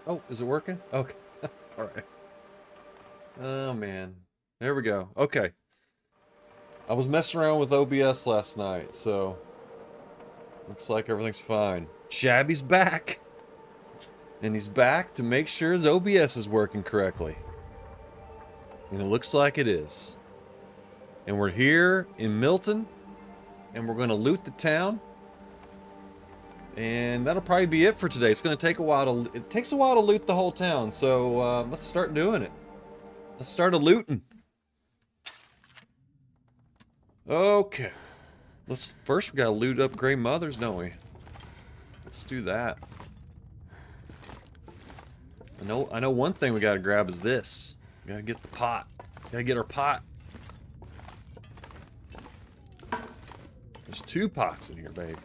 Oh, is it working? Okay. All right. Oh, man. There we go. Okay. I was messing around with OBS last night, so looks like everything's fine. Shabby's back. And he's back to make sure his OBS is working correctly. And it looks like it is. And we're here in Milton, and we're going to loot the town. And that'll probably be it for today. It's going to take a while to... It takes a while to loot the whole town, so let's start doing it. Let's start a looting. Okay. First we gotta loot up Gray Mothers, don't we? Let's do that. I know one thing we gotta grab is this. We gotta get the pot. Gotta get our pot. There's 2 pots in here, babe.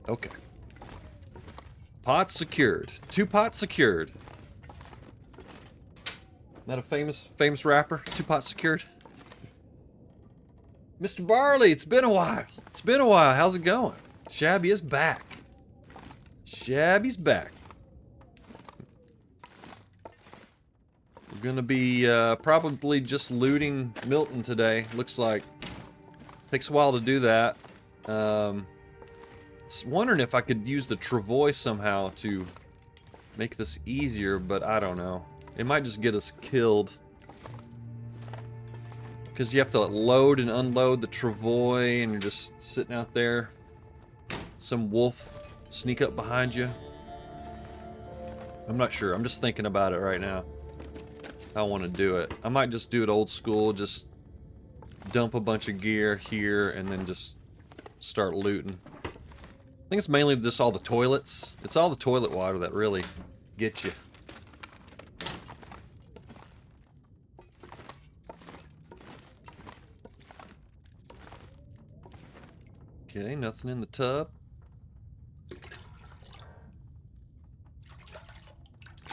Okay. Pots secured. 2 pots secured. Not a famous rapper? 2 pots secured. Mr. Barley, it's been a while. It's been a while. How's it going? Shabby is back. Shabby's back. We're gonna be probably just looting Milton today. Looks like. Takes a while to do that. Wondering if I could use the travois somehow to make this easier, but I don't know. It might just get us killed. Because you have to load and unload the travois and you're just sitting out there. Some wolf sneak up behind you. I'm not sure. I'm just thinking about it right now. I want to do it. I might just do it old school. Just dump a bunch of gear here and then just start looting. I think it's mainly just all the toilets. It's all the toilet water that really gets you. Okay, nothing in the tub.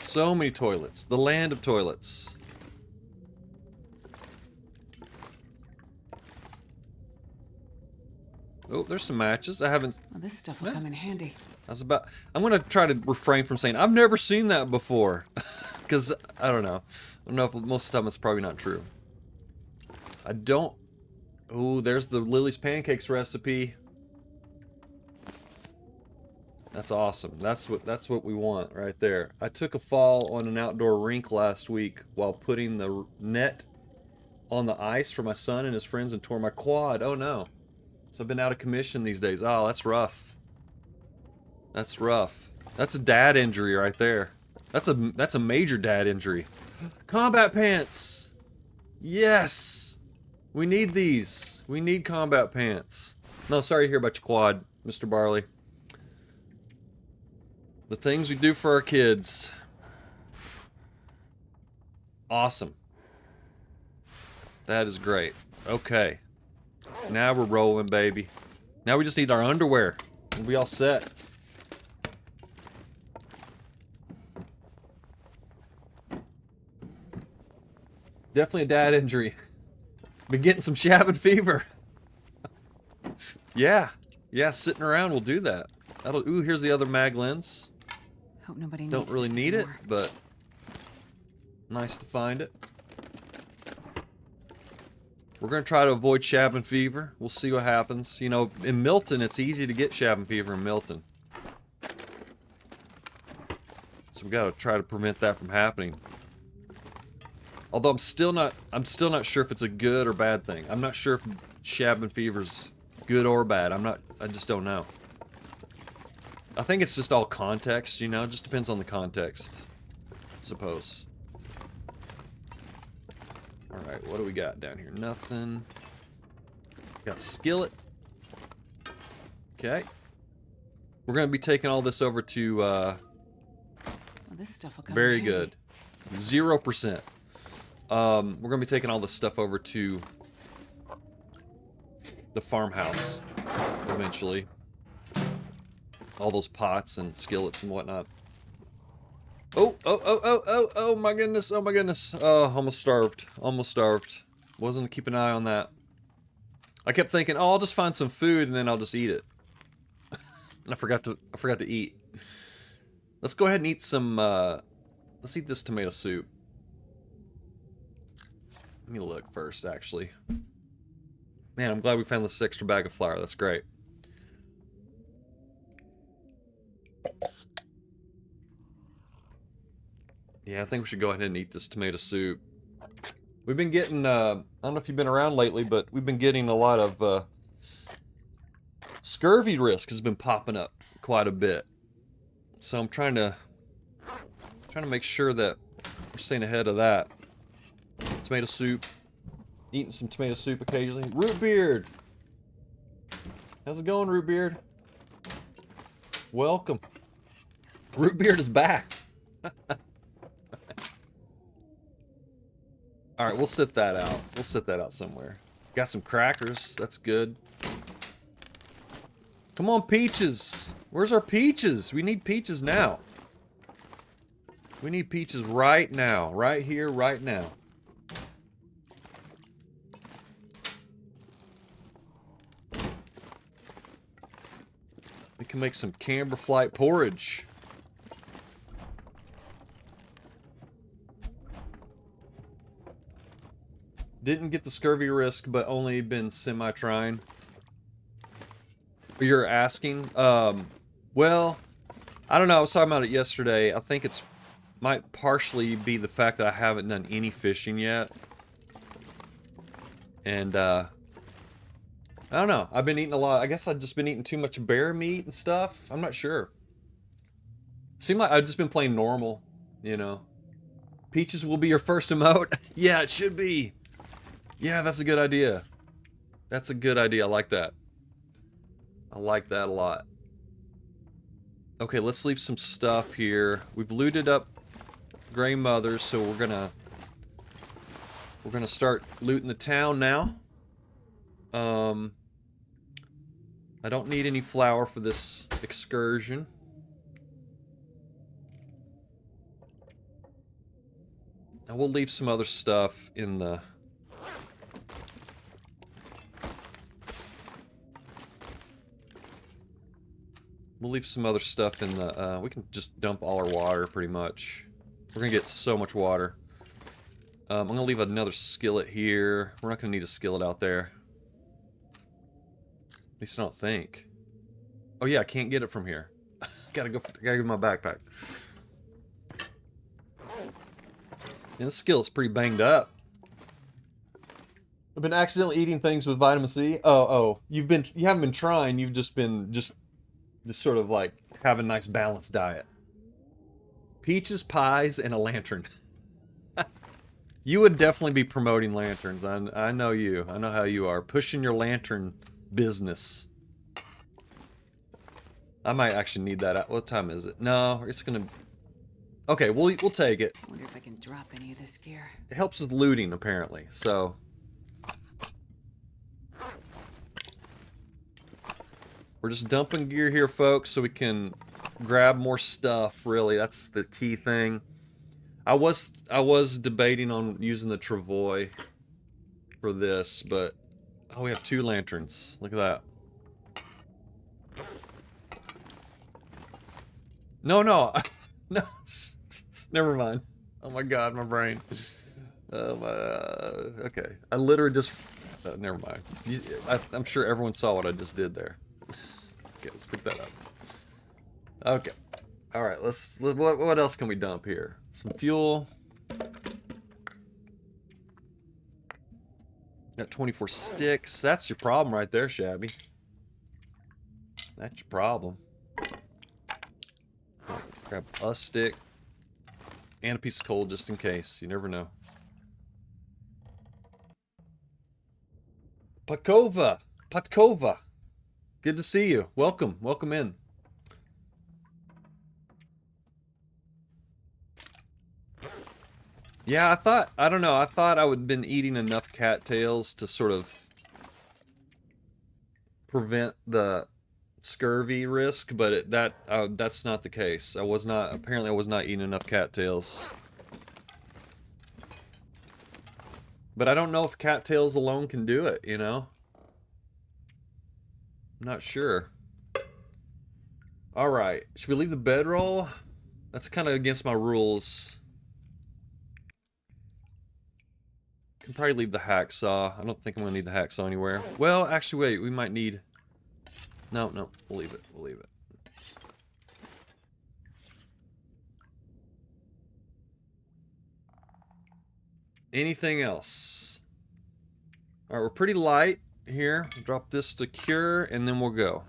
So many toilets. The land of toilets. Oh, there's some matches. I haven't... Well, this stuff will come in handy. I'm gonna try to refrain from saying, I've never seen that before. Because, I don't know. I don't know if most of the time it's probably not true. I don't... Oh, there's the Lily's Pancakes recipe. That's awesome. That's what we want right there. I took a fall on an outdoor rink last week while putting the net on the ice for my son and his friends and tore my quad. Oh no. So I've been out of commission these days. Oh, that's rough. That's rough. That's a dad injury right there. That's a major dad injury. Combat pants. Yes. We need these. We need combat pants. No, sorry to hear about your quad, Mr. Barley. The things we do for our kids. Awesome. That is great. Okay. Now we're rolling, baby. Now we just need our underwear. We'll be all set. Definitely a dad injury. Been getting some shabby fever. Yeah. Yeah, sitting around will do that. Ooh, here's the other mag lens. Hope nobody Don't needs really this need it, anymore. but nice to find it. We're gonna try to avoid Shabby fever. We'll see what happens. You know, in Milton, it's easy to get Shabby fever in Milton. So we gotta try to prevent that from happening. Although I'm still not sure if it's a good or bad thing. I'm not sure if Shabby fever's good or bad. I just don't know. I think it's just all context, you know? It just depends on the context, I suppose. Alright, what do we got down here? Nothing. Got a skillet. Okay. We're going to be taking all this over to, Well, this stuff will come very in handy. good. 0%. We're going to be taking all this stuff over to the farmhouse, eventually. All those pots and skillets and whatnot. Oh my goodness, oh my goodness. Oh, almost starved. Almost starved. Wasn't keeping an eye on that. I kept thinking, oh, I'll just find some food and then I'll just eat it. And I forgot to eat. Let's go ahead and eat some, let's eat this tomato soup. Let me look first, actually. Man, I'm glad we found this extra bag of flour. That's great. Yeah, I think we should go ahead and eat this tomato soup. We've been getting, I don't know if you've been around lately, but we've been getting a lot of, scurvy risk has been popping up quite a bit. So I'm trying to make sure that we're staying ahead of that. Tomato soup. Eating some tomato soup occasionally. Root Beard! How's it going, Root Beard? Welcome. Root Beard is back. Alright, we'll sit that out. We'll sit that out somewhere. Got some crackers. That's good. Come on, peaches. Where's our peaches? We need peaches now. We need peaches right now. Right here, right now. We can make some camberflight porridge. Didn't get the scurvy risk, but only been semi-trying. You're asking? Well, I don't know. I was talking about it yesterday. I think it's might partially be the fact that I haven't done any fishing yet. And, I don't know. I've been eating a lot. I guess I've just been eating too much bear meat and stuff. I'm not sure. Seemed like I've just been playing normal, you know. Peaches will be your first emote. Yeah, it should be. Yeah, that's a good idea. That's a good idea. I like that. I like that a lot. Okay, let's leave some stuff here. We've looted up Grey Mothers, so we're gonna start looting the town now. I don't need any flour for this excursion. And we'll leave some other stuff in the... We'll leave some other stuff in the, we can just dump all our water, pretty much. We're gonna get so much water. I'm gonna leave another skillet here. We're not gonna need a skillet out there. At least I don't think. Oh yeah, I can't get it from here. gotta get my backpack. And this skillet's pretty banged up. I've been accidentally eating things with vitamin C. Oh, you haven't been trying, you've just been just sort of like have a nice balanced diet. Peaches, pies, and a lantern. You would definitely be promoting lanterns. I know you. I know how you are. Pushing your lantern business. I might actually need that. What time is it? No, it's gonna... Okay, we'll take it. I wonder if I can drop any of this gear. It helps with looting, apparently, so... We're just dumping gear here, folks, so we can grab more stuff, really. That's the key thing. I was debating on using the travois for this, but... Oh, we have 2 lanterns. Look at that. No. No. Never mind. Oh my god, my brain. Okay. I literally just... never mind. I'm sure everyone saw what I just did there. Okay, let's pick that up. Okay. Alright, what else can we dump here? Some fuel. Got 24 sticks. That's your problem right there, Shabby. That's your problem. Grab a stick. And a piece of coal just in case. You never know. Patkova. Good to see you. Welcome in. Yeah, I don't know, I thought I would have been eating enough cattails to sort of prevent the scurvy risk, but that's not the case. Apparently I was not eating enough cattails. But I don't know if cattails alone can do it, you know? I'm not sure. Alright, should we leave the bedroll? That's kind of against my rules. Can probably leave the hacksaw. I don't think I'm gonna need the hacksaw anywhere. Well, actually, wait. We might need. No, no. We'll leave it. We'll leave it. Anything else? All right, we're pretty light here. Drop this to cure, and then we'll go.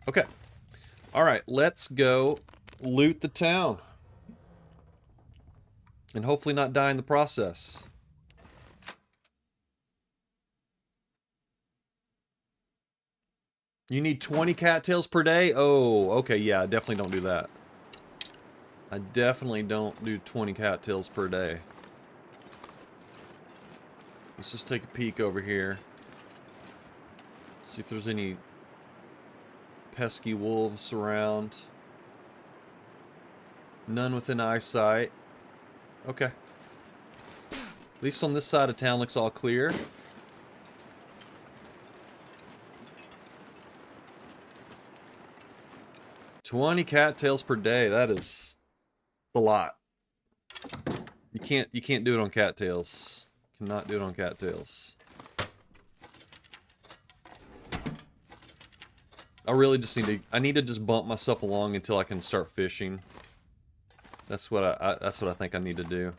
Okay. All right, let's go loot the town. And hopefully not die in the process. You need 20 cattails per day? Oh, okay, yeah, I definitely don't do that. I definitely don't do 20 cattails per day. Let's just take a peek over here. See if there's any pesky wolves around. None within eyesight. Okay. At least on this side of town looks all clear. $20 cattails per day, that is a lot. You can't do it on cattails. Cannot do it on cattails. I really just need to just bump myself along until I can start fishing. That's what I think I need to do.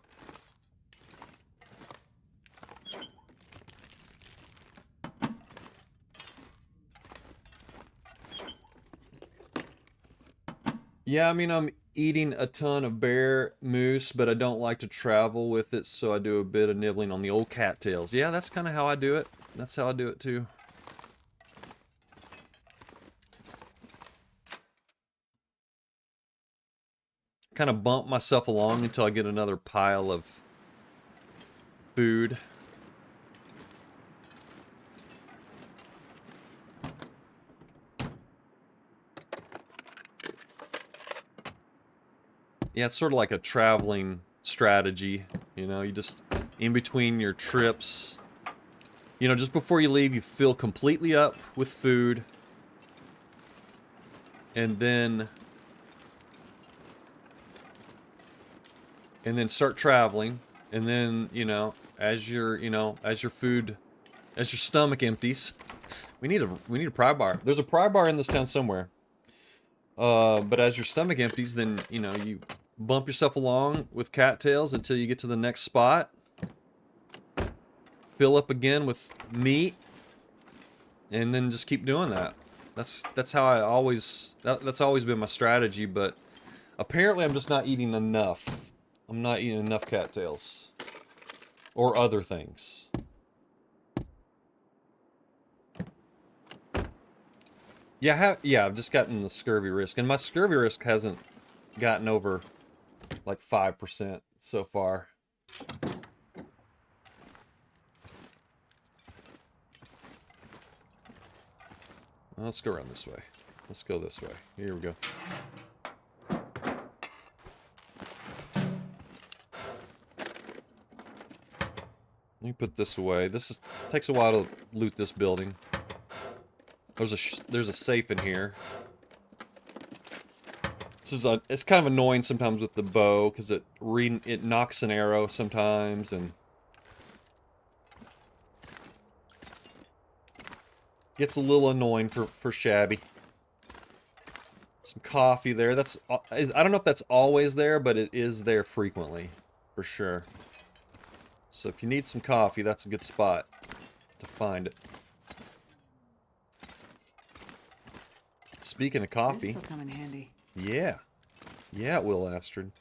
Yeah, I mean, I'm eating a ton of bear moose, but I don't like to travel with it, so I do a bit of nibbling on the old cattails. Yeah, that's kind of how I do it. That's how I do it too. Kind of bump myself along until I get another pile of food. Yeah, it's sort of like a traveling strategy. You know, you just, in between your trips, you know, just before you leave, you fill completely up with food. And then start traveling. And then, as your stomach empties, we need a pry bar. There's a pry bar in this town somewhere. But as your stomach empties, then, you bump yourself along with cattails until you get to the next spot. Fill up again with meat. And then just keep doing that. That's how I always, that's always been my strategy, but apparently I'm just not eating enough. I'm not eating enough cattails. Or other things. Yeah, I've just gotten the scurvy risk, and my scurvy risk hasn't gotten over like 5% so far. Well, let's go around this way. Let's go this way. Here we go. Let me put this away. Takes a while to loot this building. There's a safe in here. It's kind of annoying sometimes with the bow because it knocks an arrow sometimes, and gets a little annoying for Shabby. Some coffee there. I don't know if that's always there, but it is there frequently, for sure. So if you need some coffee, that's a good spot to find it. Speaking of coffee, This'll come in handy. yeah, it will, Astrid.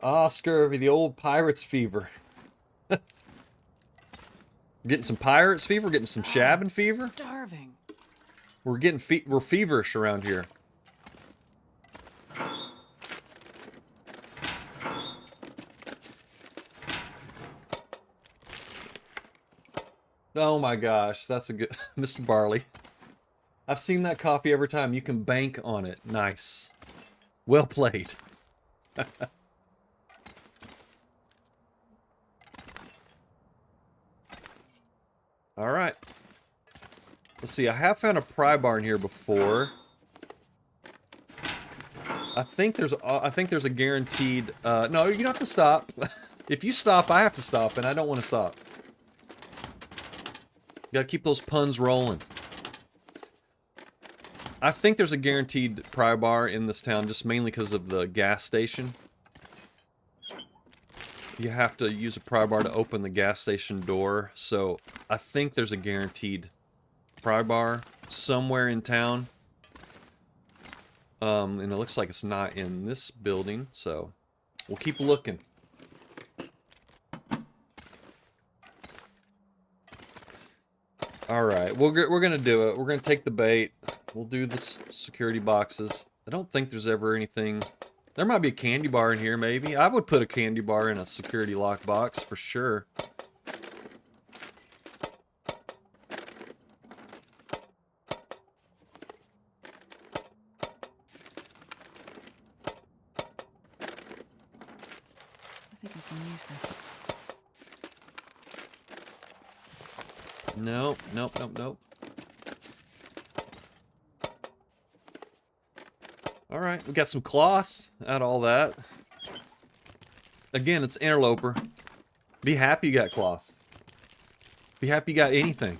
Ah, scurvy, the old pirate's fever. Getting some pirate's fever, getting some shabbing fever. Starving. We're feverish around here. Oh my gosh, that's a good Mr. Barley. I've seen that coffee every time. You can bank on it. Nice. Well played. All right. Let's see. I have found a pry bar in here before. I think there's a guaranteed. No, you don't have to stop. If you stop, I have to stop, and I don't want to stop. You gotta keep those puns rolling. I think there's a guaranteed pry bar in this town, just mainly because of the gas station. You have to use a pry bar to open the gas station door, so I think there's a guaranteed pry bar somewhere in town. And it looks like it's not in this building, so we'll keep looking. Alright, we're gonna do it. We're gonna take the bait. We'll do the security boxes. I don't think there's ever anything... There might be a candy bar in here, maybe. I would put a candy bar in a security lockbox, for sure. I think I can use this. Nope, nope, nope, nope. Alright, we got some cloth out of all that. Again, it's Interloper. Be happy you got cloth. Be happy you got anything.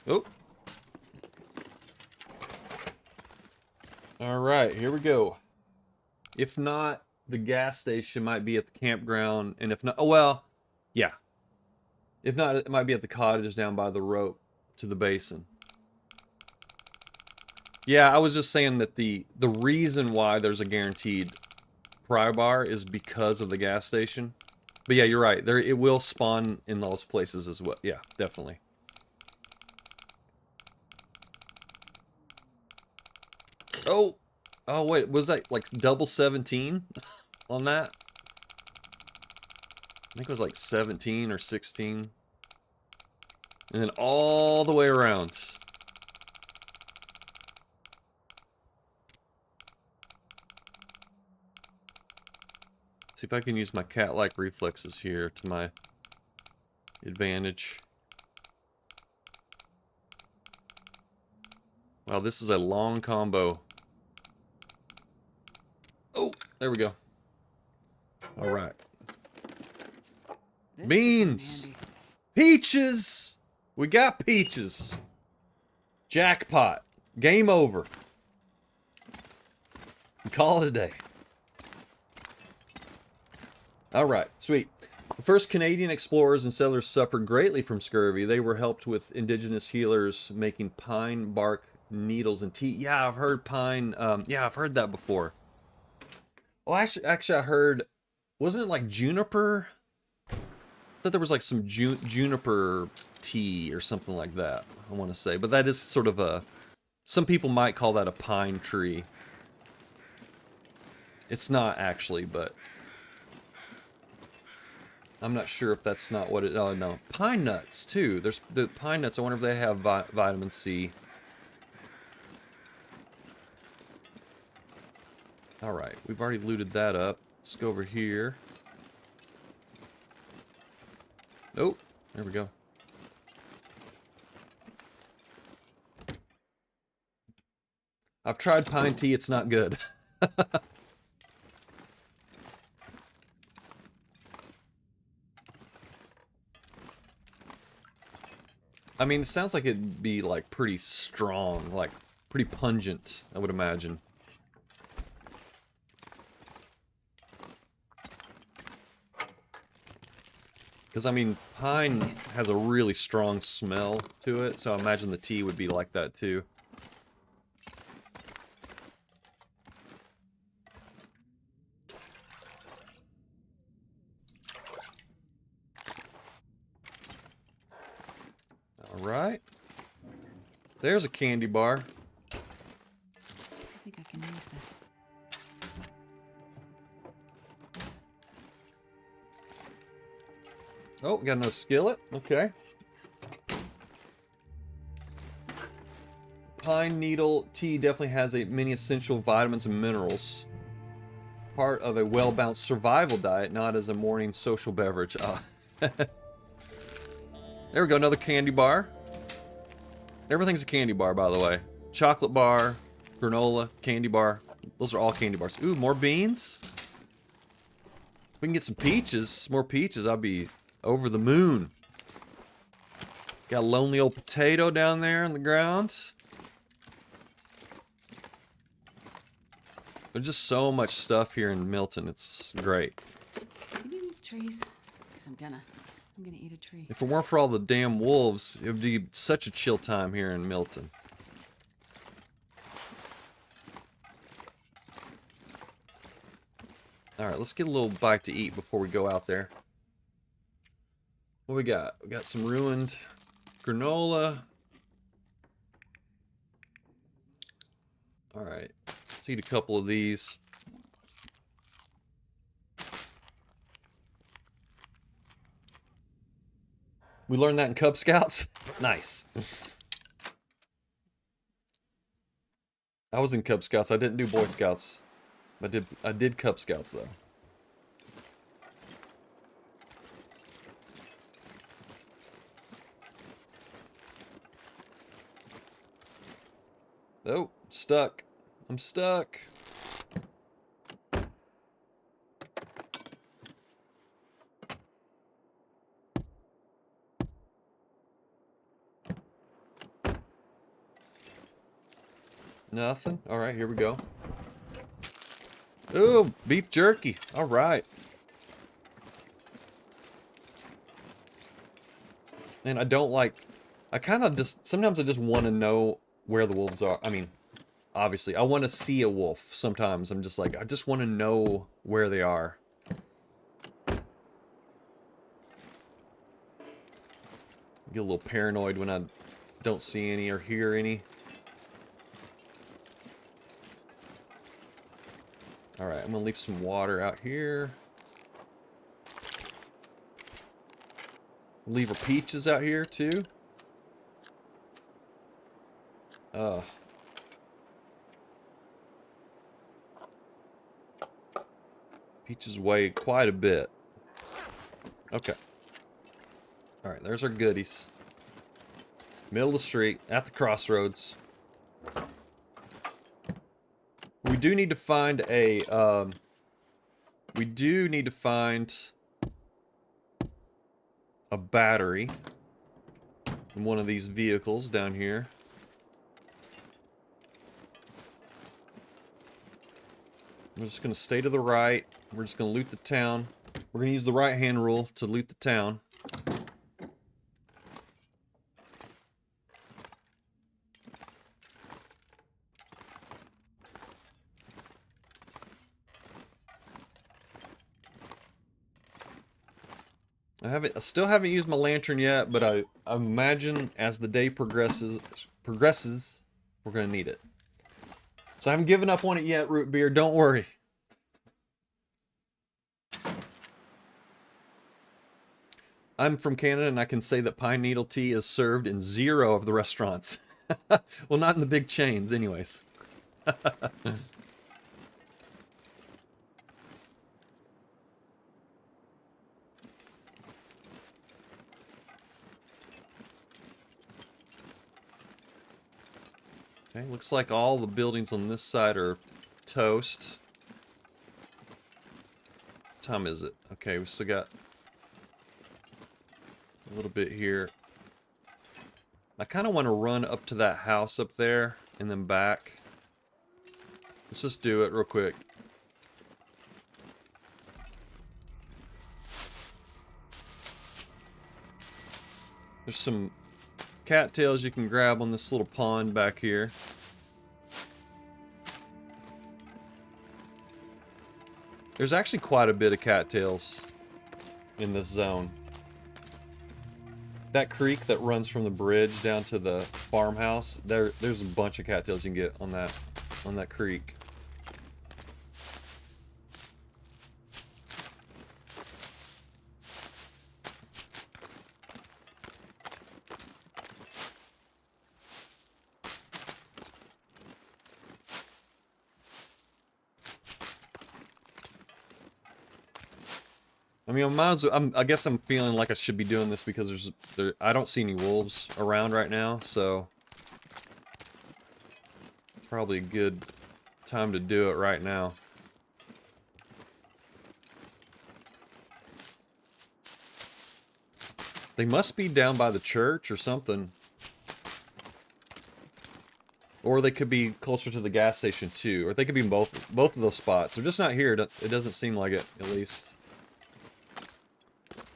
Oh. Alright, here we go. If not, the gas station might be at the campground, and if not, oh well, yeah. If not, it might be at the cottages down by the rope to the basin. Yeah, I was just saying that the reason why there's a guaranteed pry bar is because of the gas station. But yeah, you're right. It will spawn in those places as well. Yeah, definitely. Oh, oh wait, was that like double 17 on that? I think it was like 17 or 16. And then all the way around. See if I can use my cat-like reflexes here to my advantage. Wow, this is a long combo. Oh, there we go. All right. This Beans! should come in Peaches! We got peaches. Jackpot. Game over. Call it a day. Alright, sweet. The first Canadian explorers and settlers suffered greatly from scurvy. They were helped with indigenous healers making pine bark needles and tea. Yeah, I've heard pine. Yeah, I've heard that before. Oh, actually, I heard. Wasn't it like juniper? I thought there was like some juniper tea or something like that. I want to say, but that is sort of a. Some people might call that a pine tree. It's not actually, but I'm not sure if that's not what it... Oh, no. Pine nuts, too. There's the pine nuts. I wonder if they have vitamin C. Alright, we've already looted that up. Let's go over here. Oh, there we go. I've tried pine tea. It's not good. I mean, it sounds like it'd be, like, pretty strong, like, pretty pungent, I would imagine. Because, I mean, pine has a really strong smell to it, so I imagine the tea would be like that, too. Alright. There's a candy bar. I think I can use this. Oh, we got another skillet. Okay. Pine needle tea definitely has many essential vitamins and minerals. Part of a well-balanced survival diet, not as a morning social beverage. There we go, another candy bar. Everything's a candy bar, by the way. Chocolate bar, granola, candy bar. Those are all candy bars. Ooh, more beans? If we can get some peaches, more peaches, I'll be over the moon. Got a lonely old potato down there on the ground. There's just so much stuff here in Milton. It's great. You need any trees? Because I'm gonna eat a tree. If it weren't for all the damn wolves, it would be such a chill time here in Milton. Alright, let's get a little bite to eat before we go out there. What we got? We got some ruined granola. Alright, let's eat a couple of these. We learned that in Cub Scouts? Nice. I was in Cub Scouts. I didn't do Boy Scouts. I did Cub Scouts though. Oh, stuck. I'm stuck. Nothing. All right, here we go. Ooh, beef jerky. All right. And I don't like... I kind of just... Sometimes I just want to know where the wolves are. I mean, obviously, I want to see a wolf. Sometimes I'm just like, I just want to know where they are. Get a little paranoid when I don't see any or hear any. Alright, I'm gonna leave some water out here. Leave our peaches out here too. Peaches weigh quite a bit. Okay. Alright, there's our goodies. Middle of the street, at the crossroads. We do need to find a, we do need to find a battery in one of these vehicles down here. We're just going to stay to the right. We're just going to loot the town. We're going to use the right-hand rule to loot the town. I still haven't used my lantern yet, but I imagine as the day progresses, we're gonna need it. So I haven't given up on it yet, Root Beer. Don't worry. I'm from Canada, and I can say that pine needle tea is served in 0 of the restaurants. Well, not in the big chains, anyways. Okay, looks like all the buildings on this side are toast. What time is it? Okay, we still got a little bit here. I kind of want to run up to that house up there and then back. Let's just do it real quick. There's some cattails you can grab on this little pond back here. There's actually quite a bit of cattails in this zone. That creek that runs from the bridge down to the farmhouse, there's a bunch of cattails you can get on that creek. I mean, I guess I'm feeling like I should be doing this because I don't see any wolves around right now, so probably a good time to do it right now. They must be down by the church or something. Or they could be closer to the gas station too, or they could be in both of those spots. They're just not here. It doesn't seem like it, at least.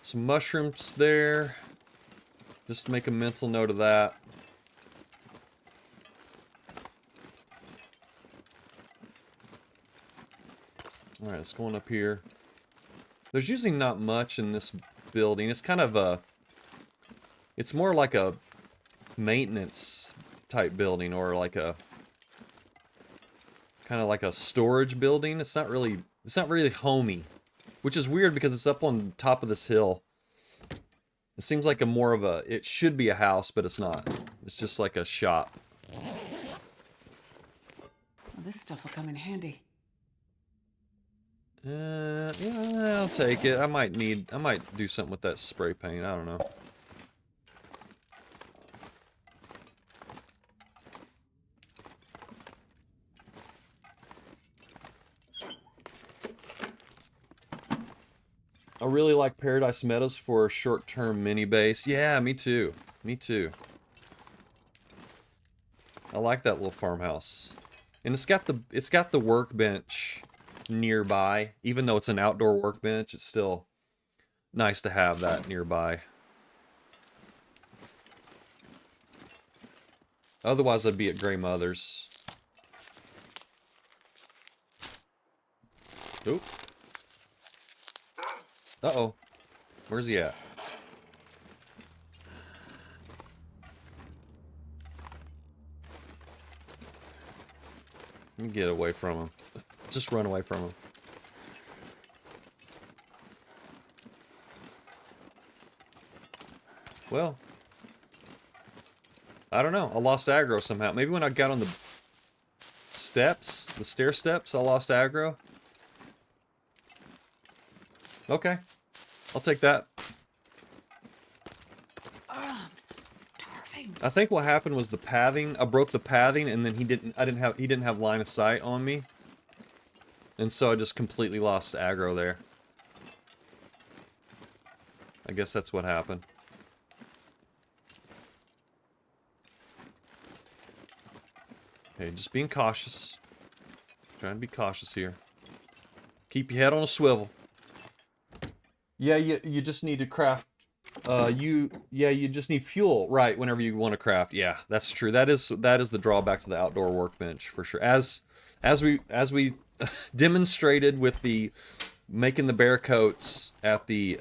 Some mushrooms there. Just make a mental note of that. Alright, let's go on up here. There's usually not much in this building. It's kind of a... It's more like a maintenance type building, or like a... kind of like a storage building. It's not really homey. Which is weird because it's up on top of this hill. It seems like it should be a house, but it's not. It's just like a shop. Well, this stuff will come in handy. Yeah, I'll take it. I might do something with that spray paint. I don't know. I really like Paradise Meadows for a short-term mini base. Yeah, me too. Me too. I like that little farmhouse. And it's got the workbench nearby. Even though it's an outdoor workbench, it's still nice to have that nearby. Otherwise, I'd be at Grey Mother's. Oop. Uh-oh. Where's he at? Let me get away from him. Just run away from him. Well, I don't know. I lost aggro somehow. Maybe when I got on the steps, the stair steps, I lost aggro. Okay. I'll take that. Oh, I'm starving. I think what happened was the pathing. I broke the pathing, and then he didn't have line of sight on me, and so I just completely lost aggro there. I guess that's what happened. Okay, just being cautious. Trying to be cautious here. Keep your head on a swivel. Yeah, you just need to craft. You just need fuel, right? Whenever you want to craft. Yeah, that's true. That is the drawback to the outdoor workbench for sure. As we demonstrated with the making the bear coats at the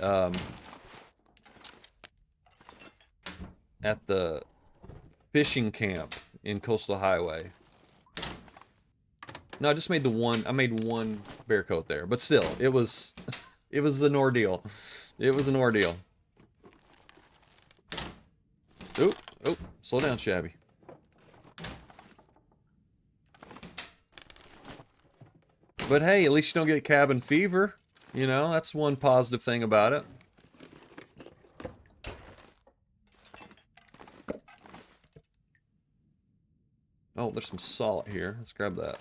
fishing camp in Coastal Highway. No, I just made I made one bear coat there, but still, it was an ordeal. It was an ordeal. Oh, slow down, Shabby. But hey, at least you don't get cabin fever. You know, that's one positive thing about it. Oh, there's some salt here. Let's grab that.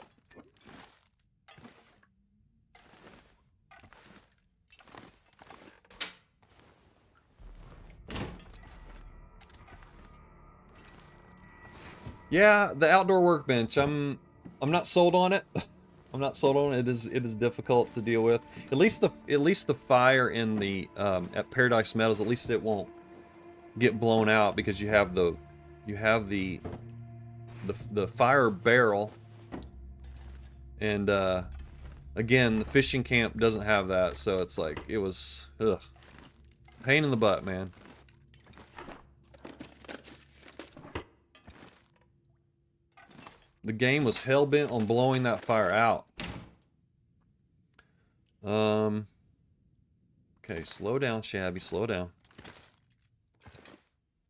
Yeah, the outdoor workbench. I'm not sold on it. I'm not sold on it. It is difficult to deal with. At least the fire in the at Paradise Meadows, at least it won't get blown out because you have the fire barrel. And again, the fishing camp doesn't have that, so it's like it was pain in the butt, man. The game was hell-bent on blowing that fire out. Okay, slow down, Shabby, slow down.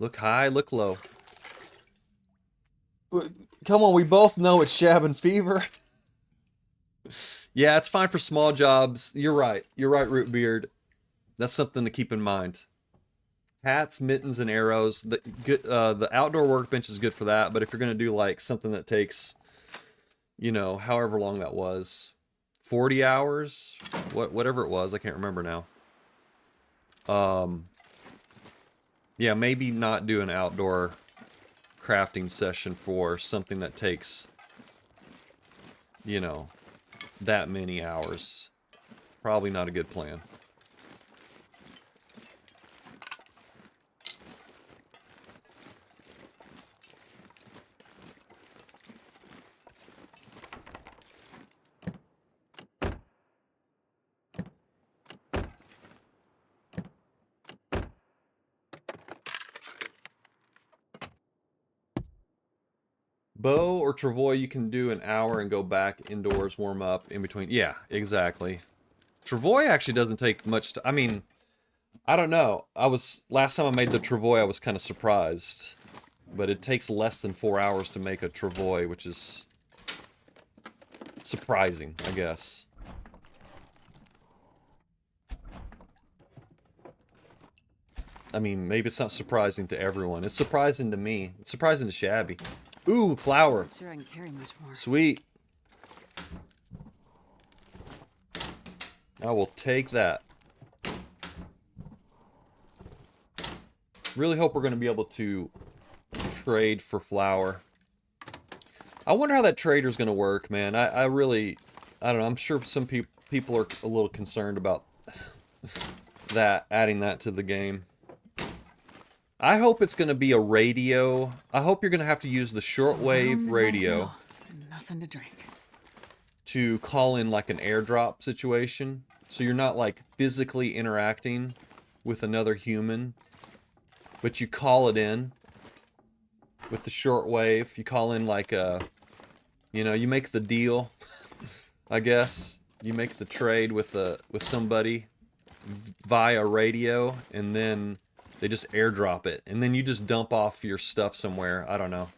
Look high, look low. Come on, we both know it's Shabin fever. Yeah, it's fine for small jobs. You're right, Rootbeard. That's something to keep in mind. Hats, mittens, and arrows. The outdoor workbench is good for that, but if you're going to do like something that takes, you know, however long that was, 40 hours, whatever it was, I can't remember now. Yeah, maybe not do an outdoor crafting session for something that takes, you know, that many hours. Probably not a good plan. Bow or travois, you can do an hour and go back indoors, warm up in between. Yeah, exactly. Travois actually doesn't take much. I mean, I don't know. Last time I made the travois, I was kind of surprised, but it takes less than 4 hours to make a travois, which is surprising, I guess. I mean, maybe it's not surprising to everyone. It's surprising to me. It's surprising to Shabby. Ooh, flour. Not sure I can carry much more. Sweet. I will take that. Really hope we're going to be able to trade for flour. I wonder how that trader's going to work, man. I don't know. I'm sure some people are a little concerned about that, adding that to the game. I hope it's going to be a radio. I hope you're going to have to use the shortwave radio Nothing to drink. to call in like an airdrop situation. So you're not like physically interacting with another human, but you call it in with the shortwave. You call in like a, you know, you make the deal, I guess. You make the trade with somebody via radio, and then they just airdrop it, and then you just dump off your stuff somewhere. I don't know.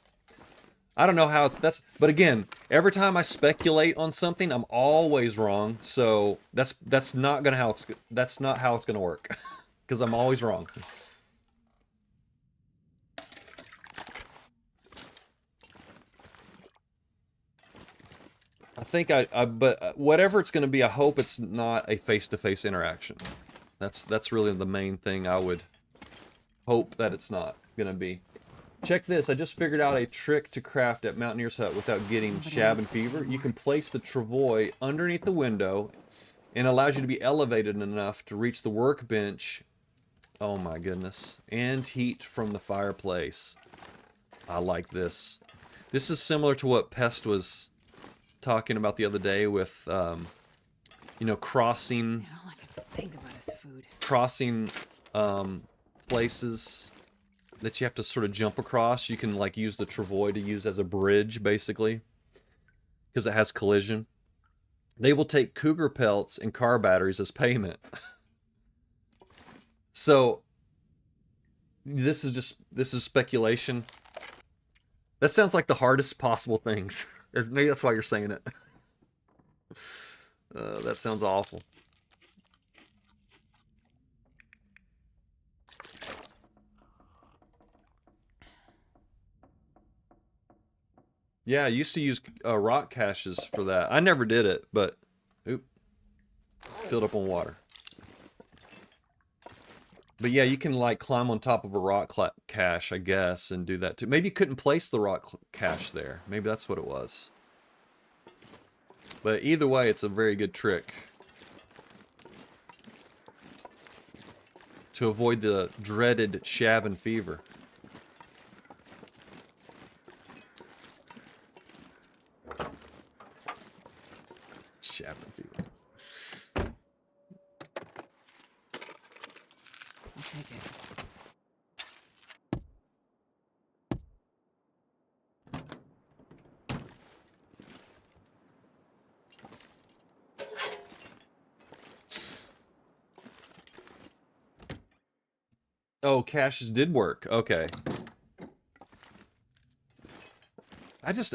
I don't know how but again, every time I speculate on something, I'm always wrong. So that's not how it's gonna work, because I'm always wrong. I think but whatever it's gonna be, I hope it's not a face-to-face interaction. That's really the main thing I would hope that it's not gonna be. Check this, I just figured out a trick to craft at Mountaineer's Hut without getting Shabby fever. You can place the travois underneath the window and allows you to be elevated enough to reach the workbench. Oh my goodness. And heat from the fireplace. I like this. This is similar to what Pest was talking about the other day with, you know, crossing... All I can think about is food. Crossing, places that you have to sort of jump across. You can like use the travois to use as a bridge, basically, because it has collision. They will take cougar pelts and car batteries as payment. So this is speculation. That sounds like the hardest possible things. Maybe that's why you're saying it. That sounds awful. Yeah, I used to use rock caches for that. I never did it, but oop, filled up on water. But yeah, you can like climb on top of a rock cache, I guess, and do that too. Maybe you couldn't place the rock cache there. Maybe that's what it was. But either way, it's a very good trick to avoid the dreaded Shabby fever. Shabby fever. I'll take it. Oh, caches did work. Okay.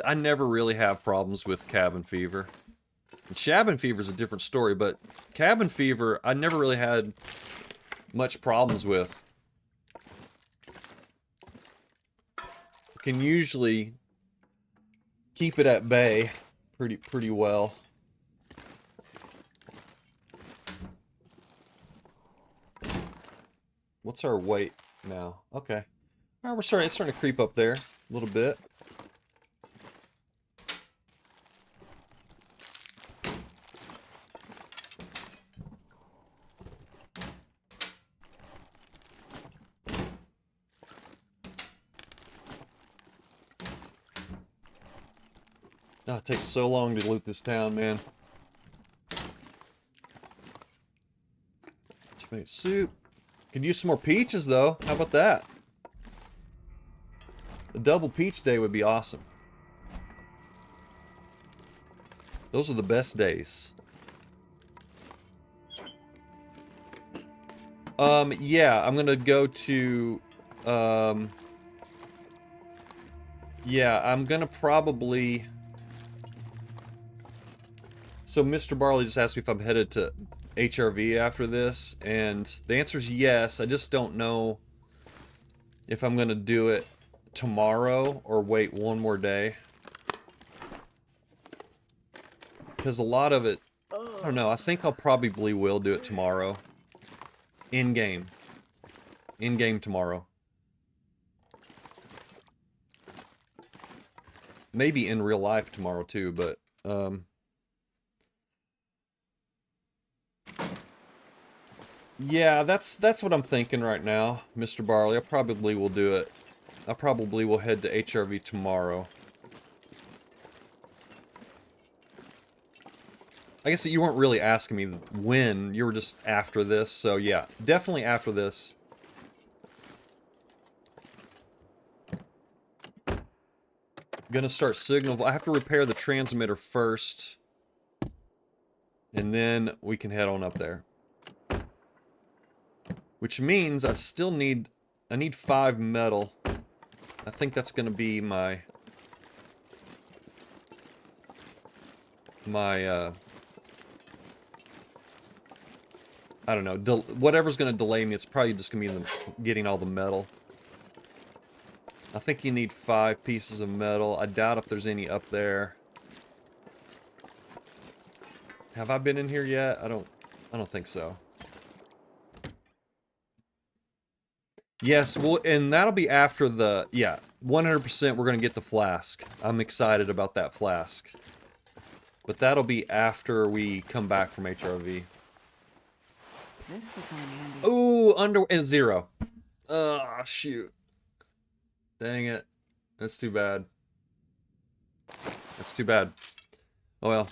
I never really have problems with cabin fever. And Shabby fever is a different story, but cabin fever, I never really had much problems with. Can usually keep it at bay pretty well. What's our weight now? Okay. All right, it's starting to creep up there a little bit. Oh, it takes so long to loot this town, man. Tomato soup. Could use some more peaches, though. How about that? A double peach day would be awesome. Those are the best days. Yeah, I'm gonna go to, yeah, I'm gonna probably... So Mr. Barley just asked me if I'm headed to HRV after this, and the answer is yes. I just don't know if I'm gonna do it tomorrow or wait one more day. Because a lot of it, I don't know, I think I'll probably will do it tomorrow. In-game. In-game tomorrow. Maybe in real life tomorrow too, but, yeah, that's what I'm thinking right now, Mr. Barley. I probably will do it. I probably will head to HRV tomorrow. I guess you weren't really asking me when, you were just after this, so yeah, definitely after this. Gonna start signal. I have to repair the transmitter first, and then we can head on up there. Which means I still need, I need 5 metal. I think that's gonna be my, I don't know, whatever's gonna delay me, it's probably just gonna be getting all the metal. I think you need 5 pieces of metal. I doubt if there's any up there. Have I been in here yet? I don't think so. Yes, well, and that'll be after the, yeah, 100% we're gonna get the flask. I'm excited about that flask. But that'll be after we come back from HRV. This will come in handy. Ooh, and 0. Oh, shoot. Dang it. That's too bad. That's too bad. Oh well.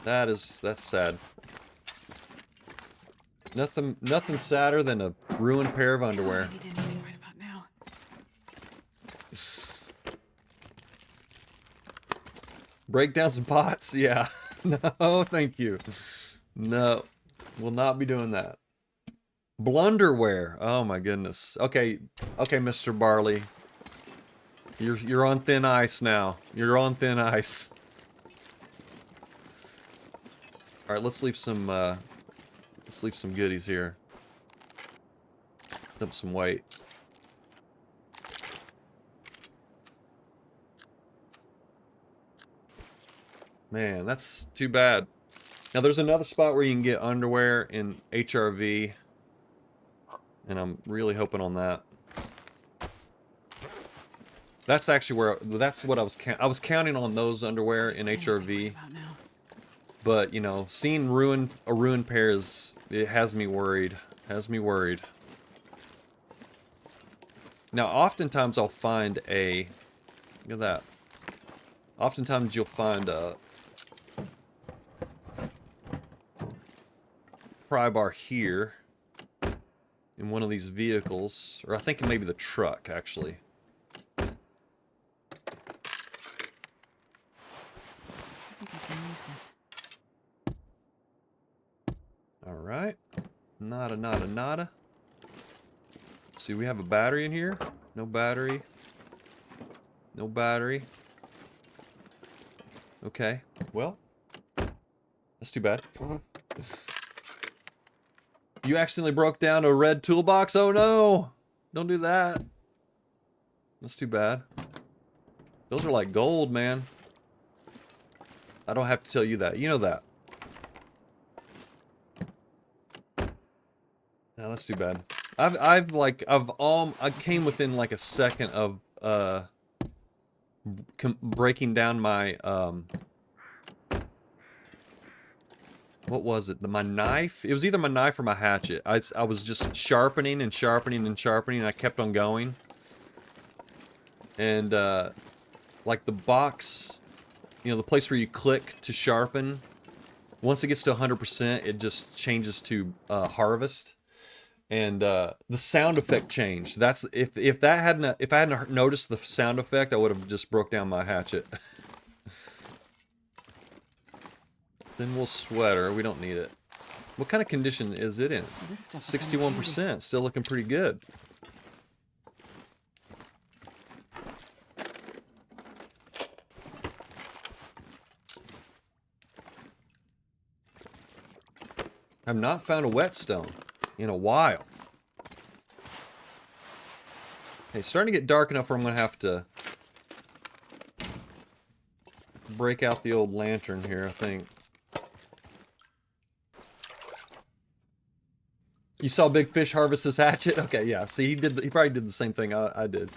That's sad. Nothing sadder than a ruined pair of underwear. Maybe didn't mean right about now. Break down some pots? Yeah. No, thank you. No. We'll not be doing that. Blunderwear. Oh my goodness. Okay, Mr. Barley. You're on thin ice now. You're on thin ice. All right, let's leave some goodies here. Dump some weight. Man, that's too bad. Now there's another spot where you can get underwear in HRV. And I'm really hoping on that. That's actually where, that's what I was counting on those underwear in HRV. But, you know, seeing a ruined pair it has me worried. Has me worried. Now, oftentimes I'll find look at that. Oftentimes you'll find a pry bar here in one of these vehicles, or I think it may be the truck, actually. I think I can use this. Alright. Nada. See, we have a battery in here. No battery. No battery. Okay. Well, that's too bad. You accidentally broke down a red toolbox? Oh no! Don't do that. That's too bad. Those are like gold, man. I don't have to tell you that. You know that. No, that's too bad. I came within like a second of breaking down my what was it? My knife? It was either my knife or my hatchet. I was just sharpening and sharpening and sharpening, and I kept on going. And like the box, you know, the place where you click to sharpen, once it gets to 100%, it just changes to harvest. And the sound effect changed. That's if I hadn't noticed the sound effect, I would have just broke down my hatchet. Then we'll sweater. We don't need it. What kind of condition is it in? Well, this stuff 61%. Still looking pretty good. I've not found a whetstone in a while. Hey, it's starting to get dark enough where I'm going to have to break out the old lantern here, I think. You saw Big Fish harvest his hatchet? Okay, yeah. See, he probably did the same thing I did.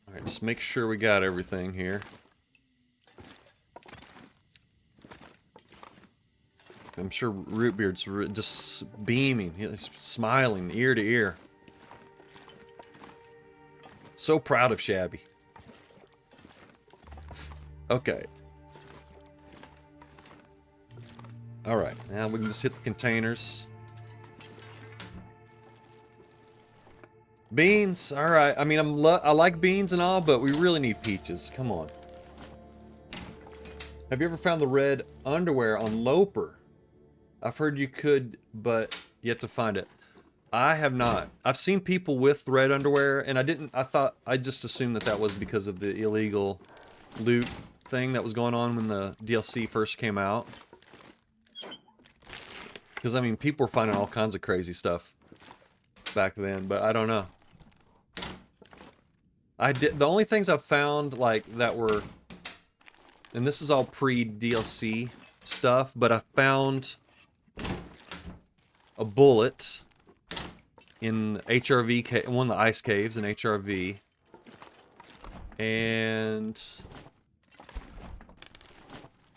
Alright, just make sure we got everything here. I'm sure Rootbeard's just beaming. He's smiling ear to ear. So proud of Shabby. Okay. Alright, now we can just hit the containers. Beans, alright. I mean, I like beans and all, but we really need peaches. Come on. Have you ever found the red underwear on Loper? I've heard you could, but yet to find it. I have not. I've seen people with red underwear, and I just assumed that was because of the illegal loot thing that was going on when the DLC first came out. Because, I mean, people were finding all kinds of crazy stuff back then, but I don't know. The only things I've found, like, that were, and this is all pre-DLC stuff, but I found a bullet in HRV, one of the ice caves in HRV, and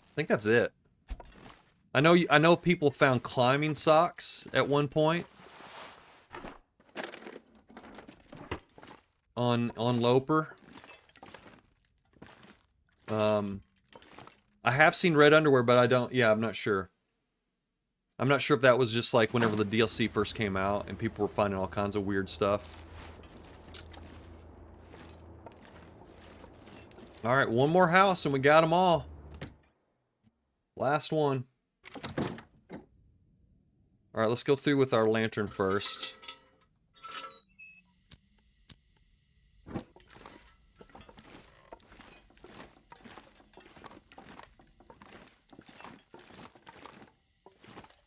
I think that's it. I know people found climbing socks at one point on Loper. I have seen red underwear, but I'm not sure. I'm not sure if that was just like whenever the DLC first came out and people were finding all kinds of weird stuff. Alright, one more house and we got them all. Last one. Alright, let's go through with our lantern first.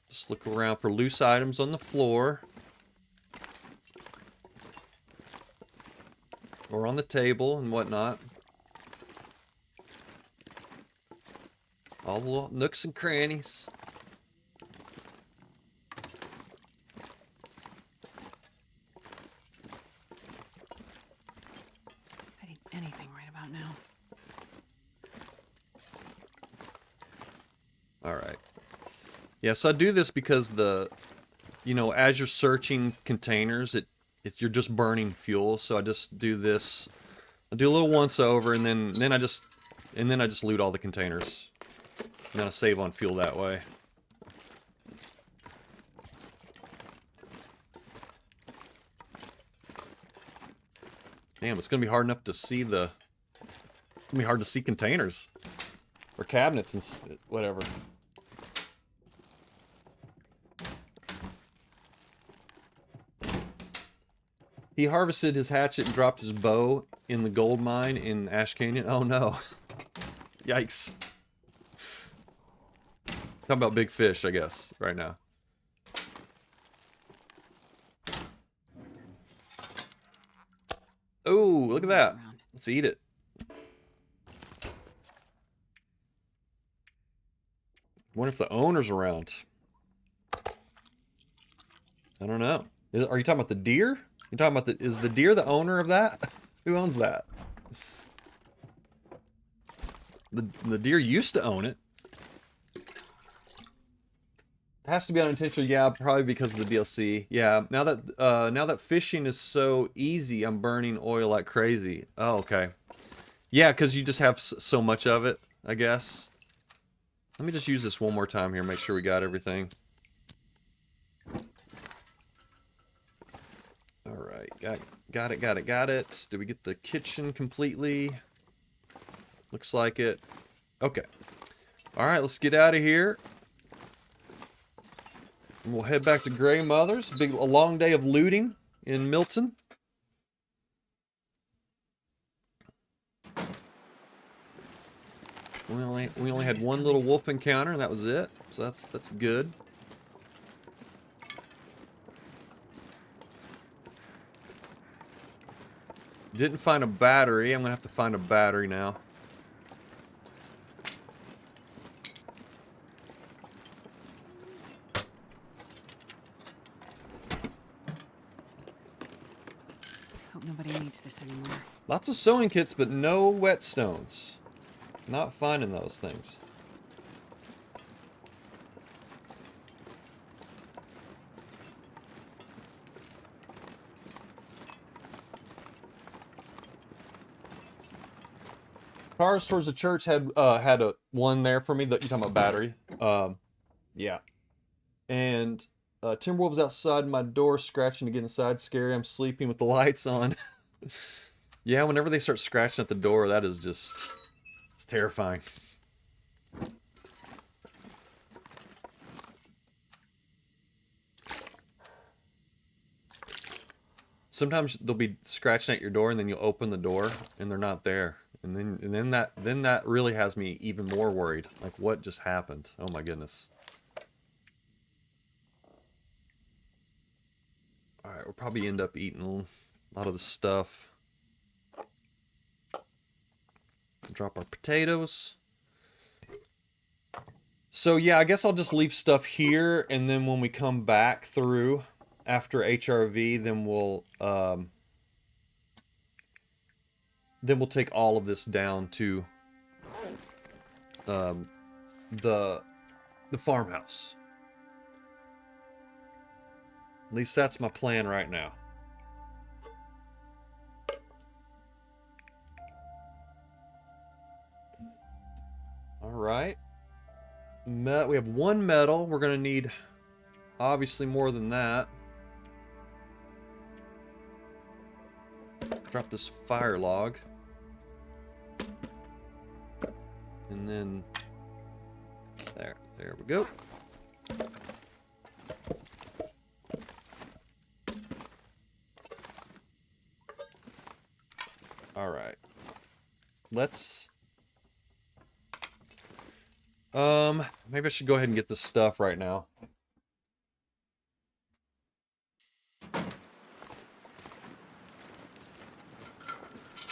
Just look around for loose items on the floor. Or on the table and whatnot. All the little nooks and crannies. I need anything right about now. Alright. Yeah, so I do this because as you're searching containers, you're just burning fuel. So I just do this. I do a little once over, and then I just loot all the containers. And then I save on fuel that way. Damn, it's gonna be hard enough to see it's gonna be hard to see containers or cabinets and whatever. He harvested his hatchet and dropped his bow in the gold mine in Ash Canyon. Oh no. Yikes. Talking about big fish, I guess, right now. Oh, look at that. Let's eat it. Wonder if the owner's around. I don't know. Are you talking about the deer? You talking about is the deer the owner of that? Who owns that? The deer used to own it. It has to be unintentional, yeah, probably because of the DLC. Yeah, now that fishing is so easy, I'm burning oil like crazy. Oh, okay. Yeah, because you just have so much of it, I guess. Let me just use this one more time here, make sure we got everything. Alright, got it. Did we get the kitchen completely? Looks like it. Okay. Alright, let's get out of here. And we'll head back to Grey Mother's. A long day of looting in Milton. We only had one little wolf encounter, and that was it. So that's good. Didn't find a battery. I'm gonna have to find a battery now. Hope nobody needs this anymore. Lots of sewing kits, but no whetstones. Not finding those things. Cars towards the church had a one there for me. That you talking about battery? Yeah. And Timberwolf's outside my door, scratching to get inside. Scary. I'm sleeping with the lights on. Yeah, whenever they start scratching at the door, that is just it's terrifying. Sometimes they'll be scratching at your door, and then you'll open the door, and they're not there. And then that really has me even more worried. Like, what just happened? Oh my goodness. Alright, we'll probably end up eating a lot of the stuff. Drop our potatoes. So yeah, I guess I'll just leave stuff here, and then when we come back through after HRV, then we'll take all of this down to the farmhouse. At least that's my plan right now. All right. We have one metal. We're gonna need obviously more than that. Drop this fire log. And then there we go. All right. Let's maybe I should go ahead and get this stuff right now.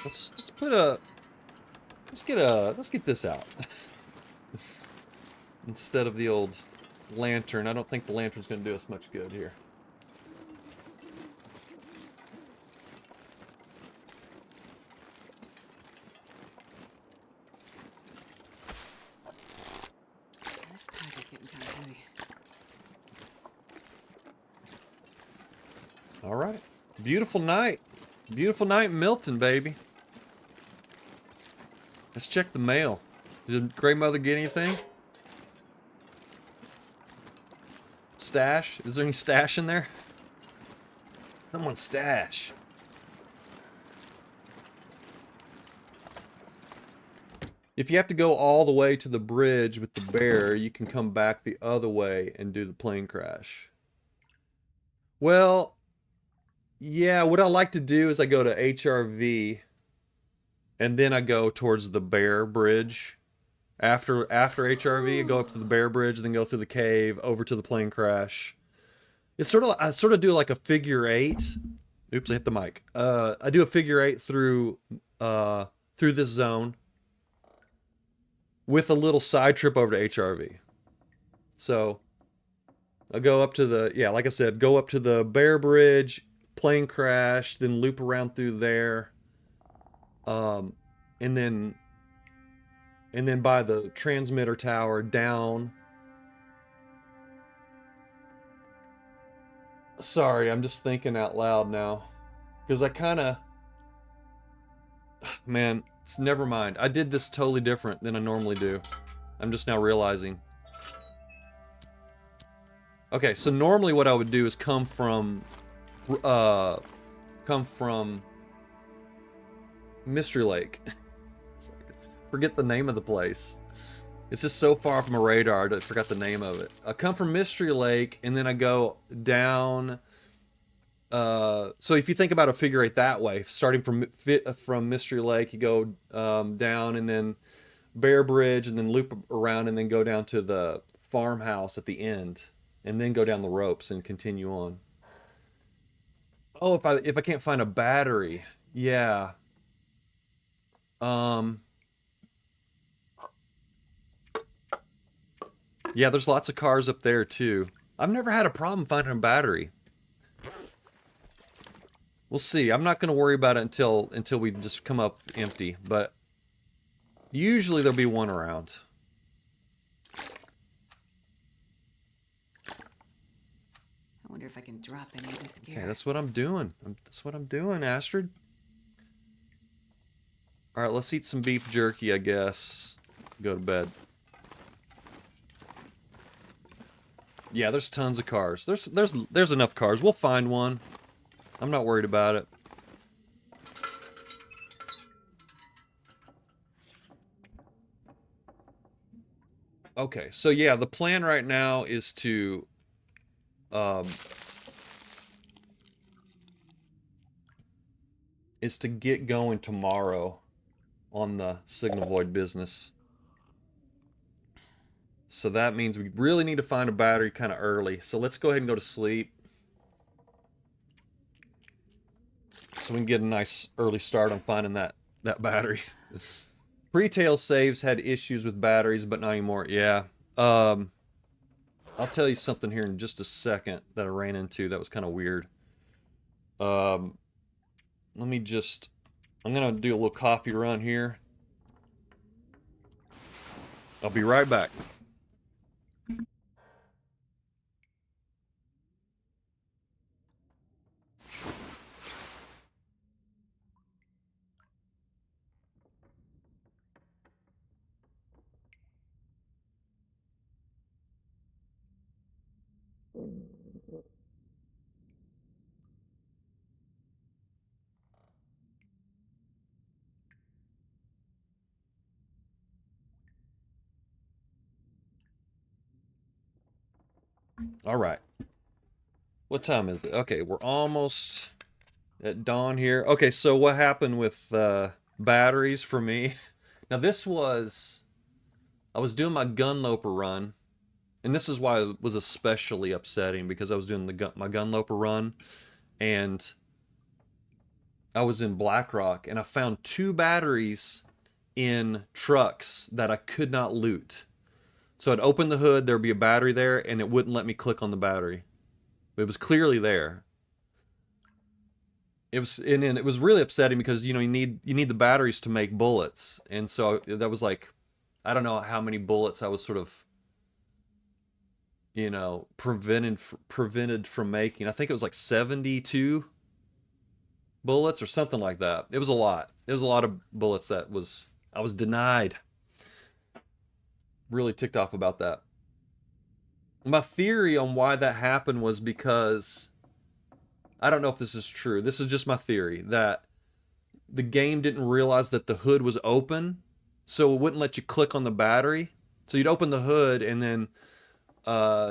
Let's get this out. Instead of the old lantern. I don't think the lantern's going to do us much good here. This pack is getting kind of heavy. All right. Beautiful night. Beautiful night in Milton, baby. Let's check the mail. Did Grey Mother get anything? Stash? Is there any stash in there? Someone's stash. If you have to go all the way to the bridge with the bear, you can come back the other way and do the plane crash. Well, yeah, what I like to do is I go to HRV and then I go towards the bear bridge After HRV, I go up to the Bear Bridge, then go through the cave, over to the plane crash. It's sort of I sort of do like a figure eight. Oops, I hit the mic. I do a figure eight through this zone with a little side trip over to HRV. So I go up to the like I said, go up to the Bear Bridge, plane crash, then loop around through there, um, and then by the transmitter tower down. Sorry, I'm just thinking out loud now. Because I kind of... Man, it's never mind. I did this totally different than I normally do. I'm just now realizing. Okay, so normally what I would do is come from Mystery Lake. Forget the name of the place. It's just so far off my radar, I forgot the name of it. I come from Mystery Lake, and then I go down. So if you think about a figure eight that way, starting from Mystery Lake, you go down, and then Bear Bridge, and then loop around, and then go down to the farmhouse at the end, and then go down the ropes and continue on. Oh, if I can't find a battery, yeah. Yeah, there's lots of cars up there too. I've never had a problem finding a battery. We'll see. I'm not going to worry about it until we just come up empty, but usually there'll be one around. I wonder if I can drop any of this gear. Okay, that's what I'm doing. That's what I'm doing, Astrid. All right, let's eat some beef jerky, I guess. Go to bed. Yeah, there's tons of cars. There's enough cars. We'll find one. I'm not worried about it. Okay, so yeah, the plan right now is to get going tomorrow on the Signal Void business. So that means we really need to find a battery kind of early. So let's go ahead and go to sleep, so we can get a nice early start on finding that battery. Pre-tail saves had issues with batteries, but not anymore. Yeah. I'll tell you something here in just a second that I ran into that was kind of weird. Let me just... I'm going to do a little coffee run here. I'll be right back. All right. What time is it? Okay, we're almost at dawn here. Okay, so what happened with batteries for me? Now this was... I was doing my Gunloper run, and this is why it was especially upsetting, because I was doing my Gunloper run, and I was in Blackrock, and I found 2 batteries in trucks that I could not loot. So I'd open the hood, there'd be a battery there, and it wouldn't let me click on the battery. It was clearly there. It was really upsetting because, you know, you need the batteries to make bullets, and so that was like, I don't know how many bullets I was sort of, you know, prevented from making. I think it was like 72 bullets or something like that. It was a lot. It was a lot of bullets I was denied. Really ticked off about that. My theory on why that happened was because, I don't know if this is true. This is just my theory, that the game didn't realize that the hood was open, so it wouldn't let you click on the battery. So you'd open the hood, and then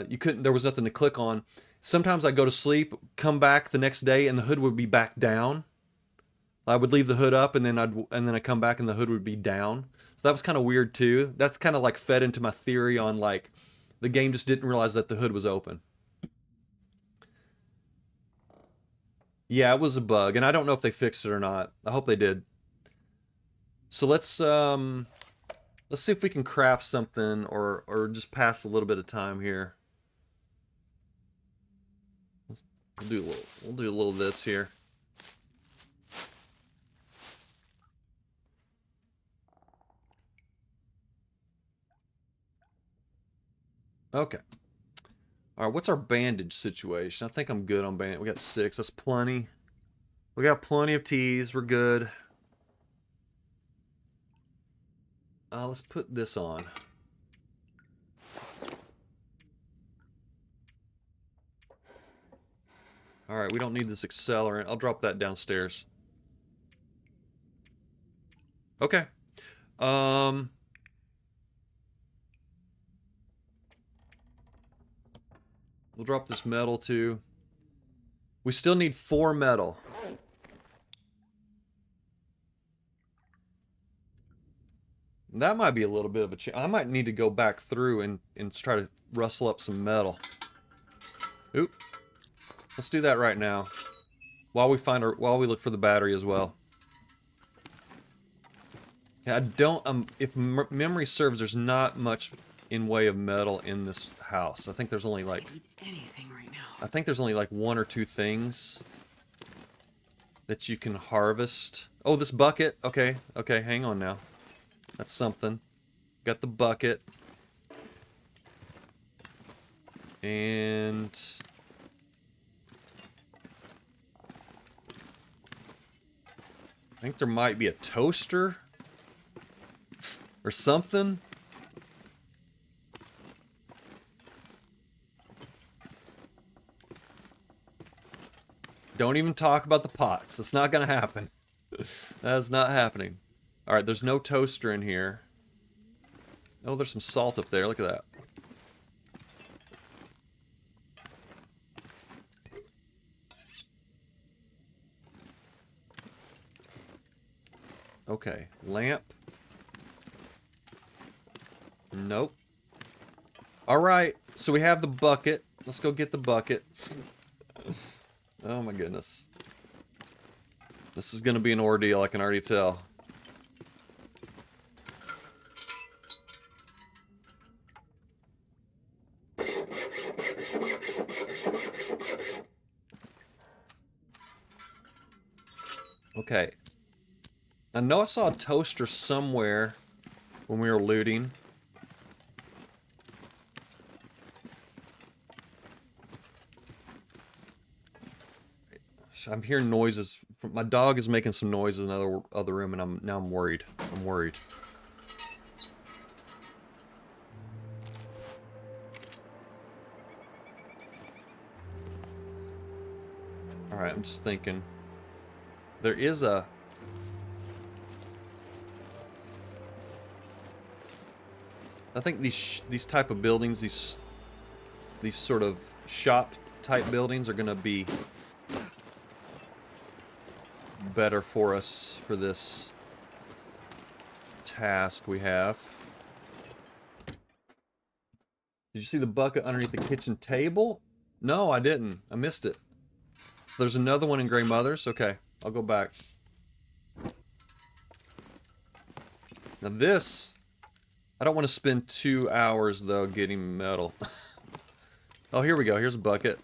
you couldn't. There was nothing to click on. Sometimes I go to sleep, come back the next day, and the hood would be back down. I would leave the hood up, and then I'd come back and the hood would be down. So that was kind of weird too. That's kind of like fed into my theory on like the game just didn't realize that the hood was open. Yeah, it was a bug, and I don't know if they fixed it or not. I hope they did. So let's see if we can craft something or just pass a little bit of time here. We'll do a little of this here. Okay. All right, what's our bandage situation? I think I'm good on bandage. We got 6. That's plenty. We got plenty of teas. We're good. Let's put this on. All right, we don't need this accelerant. I'll drop that downstairs. Okay. We'll drop this metal too. We still need 4 metal. That might be a little bit of a I might need to go back through and try to rustle up some metal. Oop. Let's do that right now. While we look for the battery as well. Yeah, I don't if memory serves, there's not much in way of metal in this house. I think there's only like anything right now. I think there's only like 1 or 2 things that you can harvest. Oh, this bucket. Okay, hang on now. That's something. Got the bucket. And I think there might be a toaster or something. Don't even talk about the pots. It's not gonna happen. That's not happening. Alright, there's no toaster in here. Oh, there's some salt up there. Look at that. Okay, lamp. Nope. Alright, so we have the bucket. Let's go get the bucket. Oh my goodness. This is gonna be an ordeal, I can already tell. Okay. I know I saw a toaster somewhere when we were looting. I'm hearing noises. My dog is making some noises in the other room, and now I'm worried. I'm worried. All right, I'm just thinking. There is a. I think these type of buildings, these sort of shop type buildings, are gonna be better for us for this task we have. Did you see the bucket underneath the kitchen table? No, I didn't. I missed it. So there's another one in Grey Mother's. Okay, I'll go back. Now this, I don't want to spend 2 hours though getting metal. Oh, here we go. Here's a bucket.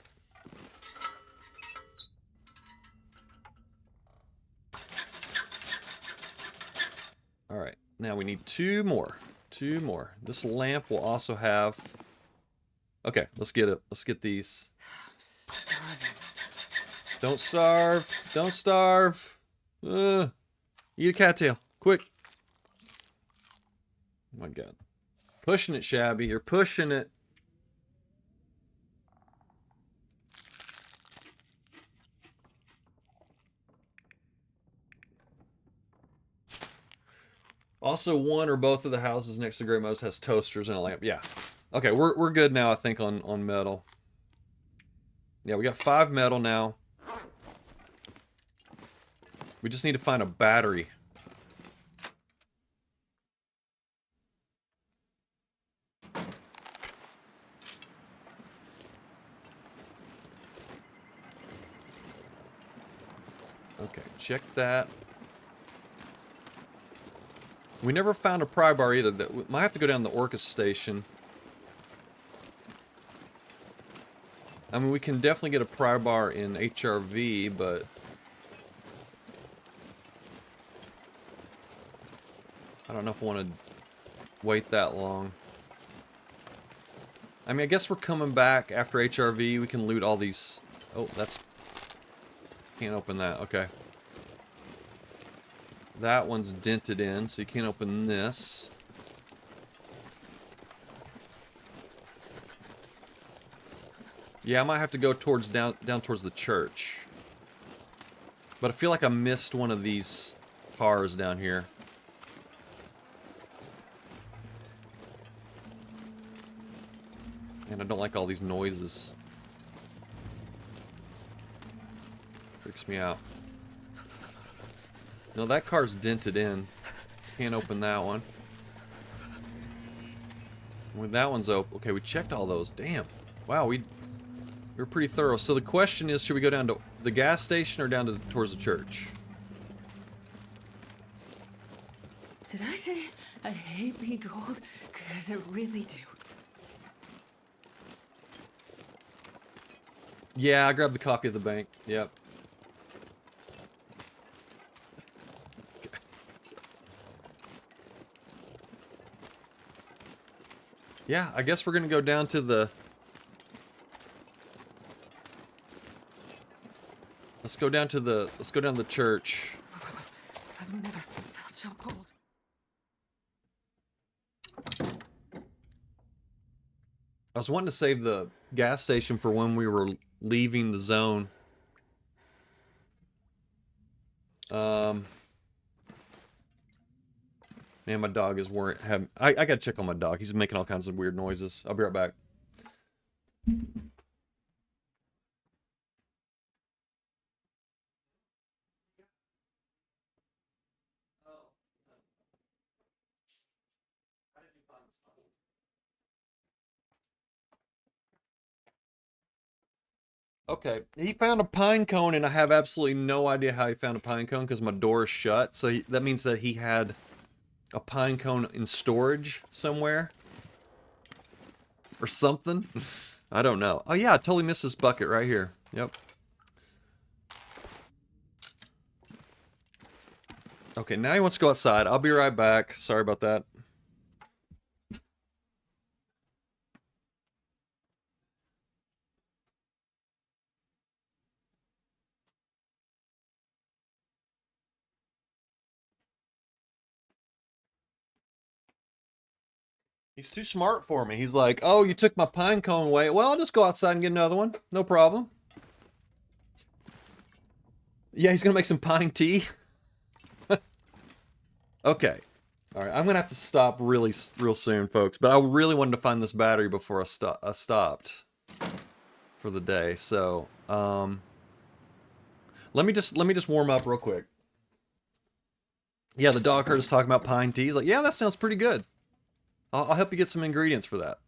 Alright, now we need 2 more. 2 more. This lamp will also have... Okay, let's get it. Let's get these. I'm starving. Don't starve. Don't starve. Eat a cattail. Quick. Oh my god. Pushing it, Shabby. You're pushing it. Also, one or both of the houses next to Grey Mother's has toasters and a lamp. Yeah. Okay, we're good now, I think, on metal. Yeah, we got 5 metal now. We just need to find a battery. Okay, check that. We never found a pry bar either. We might have to go down to the Orcus station. I mean, we can definitely get a pry bar in HRV, but... I don't know if I want to wait that long. I mean, I guess we're coming back after HRV. We can loot all these... Oh, that's... Can't open that. Okay. That one's dented in, so you can't open this. Yeah, I might have to go towards down towards the church. But I feel like I missed one of these cars down here. And I don't like all these noises. Freaks me out. No, that car's dented in. Can't open that one. When that one's open. Okay, we checked all those. Damn. Wow, we were pretty thorough. So the question is, should we go down to the gas station or down to towards the church? Did I say I hate being cold? Because I really do. Yeah, I grabbed the coffee at the bank. Yep. Yeah, I guess we're gonna go down to the... Let's go down to the church. I've never felt so cold. I was wanting to save the gas station for when we were leaving the zone. Man, my dog is worried. I gotta check on my dog. He's making all kinds of weird noises. I'll be right back. Okay, he found a pine cone, and I have absolutely no idea how he found a pine cone because my door is shut. So that means that he had a pine cone in storage somewhere or something. I don't know. Oh yeah, I totally missed this bucket right here. Yep. Okay, now he wants to go outside. I'll be right back. Sorry about that. He's too smart for me. He's like, oh, you took my pine cone away. Well, I'll just go outside and get another one. No problem. Yeah, he's gonna make some pine tea. Okay. All right, I'm gonna have to stop real soon, folks. But I really wanted to find this battery before I stopped for the day. So, let me just warm up real quick. Yeah, the dog heard us talking about pine tea. He's like, yeah, that sounds pretty good. I'll help you get some ingredients for that.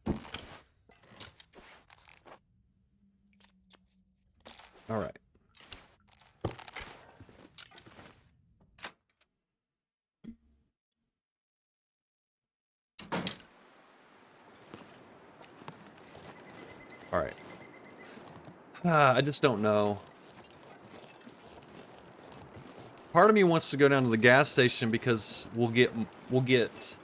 All right. All right. I just don't know. Part of me wants to go down to the gas station because we'll get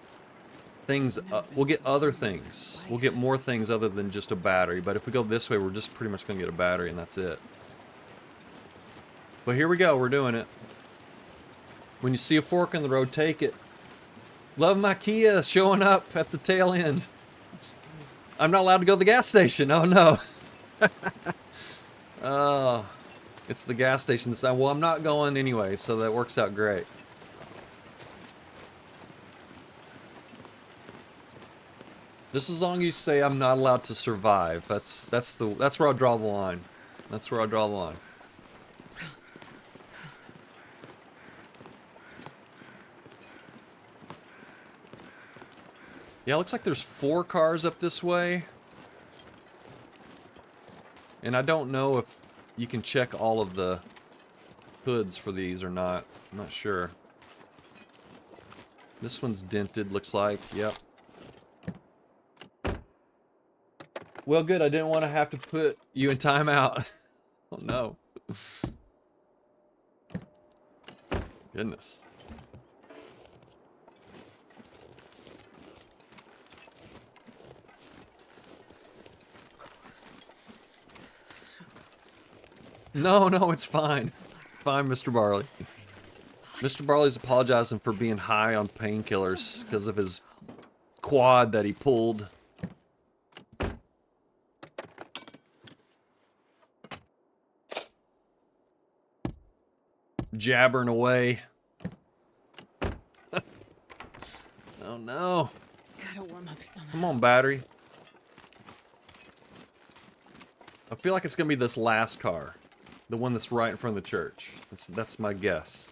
things. We'll get other things. We'll get more things other than just a battery. But if we go this way, we're just pretty much gonna get a battery and that's it. But here we go. We're doing it. When you see a fork in the road, take it. Love my Kia showing up at the tail end. I'm not allowed to go to the gas station. Oh no. Oh, it's the gas station this time. Well, I'm not going anyway, so that works out great. Just as long as you say I'm not allowed to survive. That's where I'll draw the line. That's where I'll draw the line. Yeah, it looks like there's 4 cars up this way. And I don't know if you can check all of the hoods for these or not. I'm not sure. This one's dented, looks like. Yep. Well, good. I didn't want to have to put you in timeout. Oh, no. Goodness. No, no, it's fine. Fine, Mr. Barley. Mr. Barley's apologizing for being high on painkillers because of his quad that he pulled. Jabbering away. Oh no. Gotta warm up somehow. Come on, battery. I feel like it's gonna be this last car. The one that's right in front of the church. That's my guess.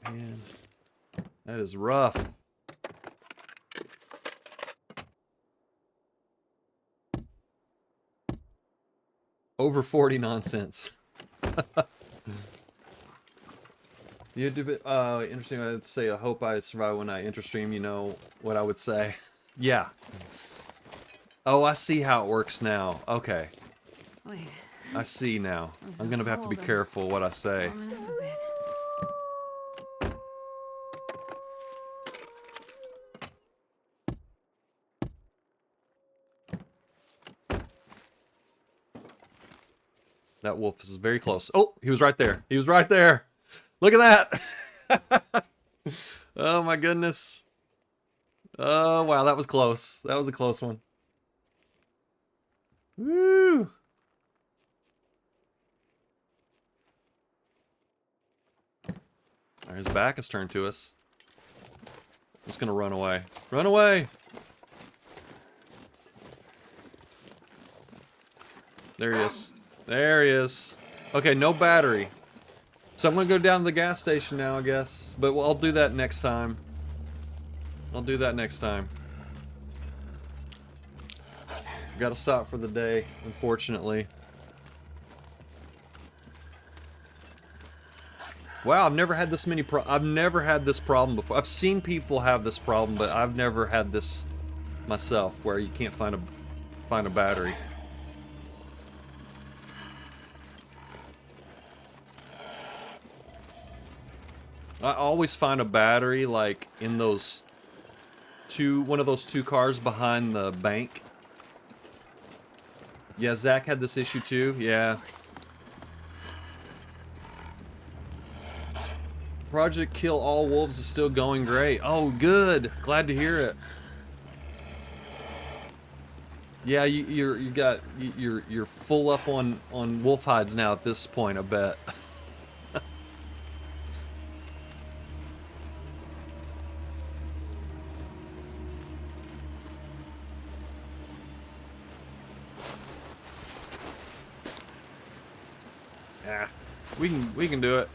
Man, that is rough. Over 40 nonsense. You do it, interesting. I'd say, I hope I survive when I interstream. You know what I would say? Yeah. Oh, I see how it works now. Okay. Wait. I see now. I'm gonna have to be careful what I say. Warming up a bit. That wolf is very close. Oh, he was right there. He was right there. Look at that. Oh my goodness. Oh wow, that was close. That was a close one. Woo. His back is turned to us. I'm just gonna run away. Run away! There he is. There he is. Okay, no battery. So I'm gonna go down to the gas station now, I guess. But I'll do that next time. I'll do that next time. Gotta stop for the day, unfortunately. Wow, I've never had this many I've never had this problem before. I've seen people have this problem, but I've never had this myself, where you can't find a battery. I always find a battery like in those one of those 2 cars behind the bank. Yeah, Zach had this issue too. Yeah. Project Kill All Wolves is still going great. Oh, good. Glad to hear it. Yeah, you're full up on wolf hides now at this point, I bet. Yeah, we can do it.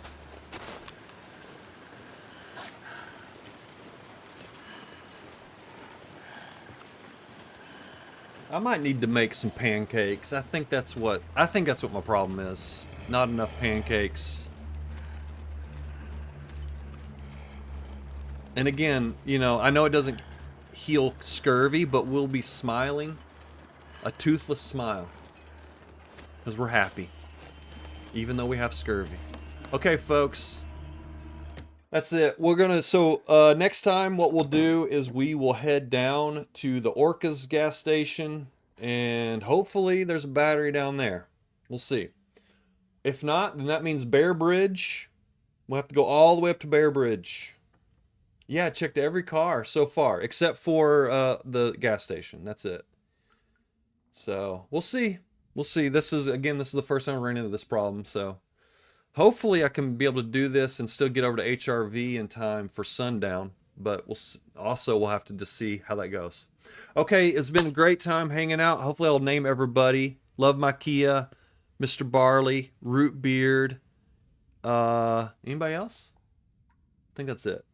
I might need to make some pancakes. I think that's what my problem is. Not enough pancakes. And again, you know, I know it doesn't heal scurvy, but we'll be smiling. A toothless smile. Because we're happy. Even though we have scurvy. Okay, folks. That's it. We're gonna, next time what we'll do is we will head down to the Orca's gas station, and hopefully there's a battery down there. We'll see. If not, then that means Bear Bridge. We'll have to go all the way up to Bear Bridge. Yeah, I checked every car so far, except for the gas station. That's it. So, we'll see. We'll see. This is the first time I ran into this problem, so hopefully I can be able to do this and still get over to HRV in time for sundown, but we'll have to just see how that goes. Okay, it's been a great time hanging out. Hopefully I'll name everybody. Love My Kia, Mr. Barley, Root Beard, Anybody else? I think that's it.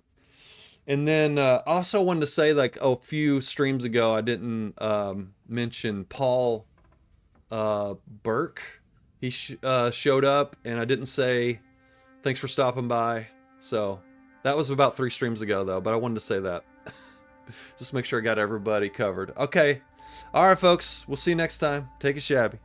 And then also wanted to say, like, a few streams ago, I didn't mention Paul Burke. He showed up, and I didn't say thanks for stopping by. So that was about 3 streams ago, though, but I wanted to say that. Just make sure I got everybody covered. Okay. All right, folks. We'll see you next time. Take it shabby.